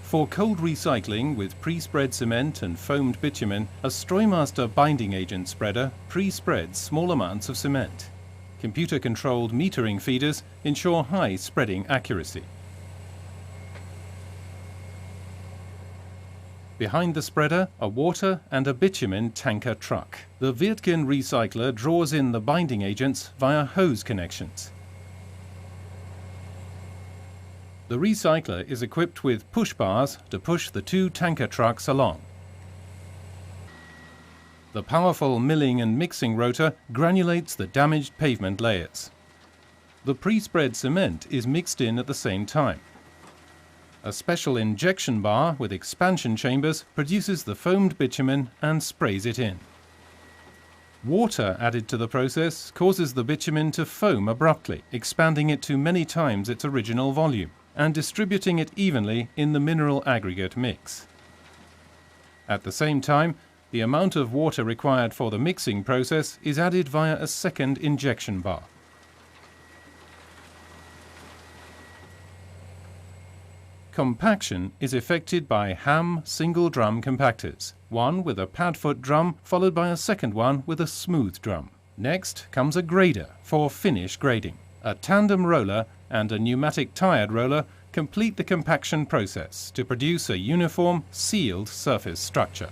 For cold recycling with pre-spread cement and foamed bitumen, a Streumaster binding agent spreader pre-spreads small amounts of cement. Computer-controlled metering feeders ensure high spreading accuracy. Behind the spreader, a water and a bitumen tanker truck. The Wirtgen recycler draws in the binding agents via hose connections. The recycler is equipped with push bars to push the two tanker trucks along. The powerful milling and mixing rotor granulates the damaged pavement layers. The pre-spread cement is mixed in at the same time. A special injection bar with expansion chambers produces the foamed bitumen and sprays it in. Water added to the process causes the bitumen to foam abruptly, expanding it to many times its original volume and distributing it evenly in the mineral aggregate mix. At the same time, the amount of water required for the mixing process is added via a second injection bar. Compaction is effected by Ham single drum compactors, one with a padfoot drum followed by a second one with a smooth drum. Next comes a grader for finish grading. A tandem roller and a pneumatic tired roller complete the compaction process to produce a uniform, sealed surface structure.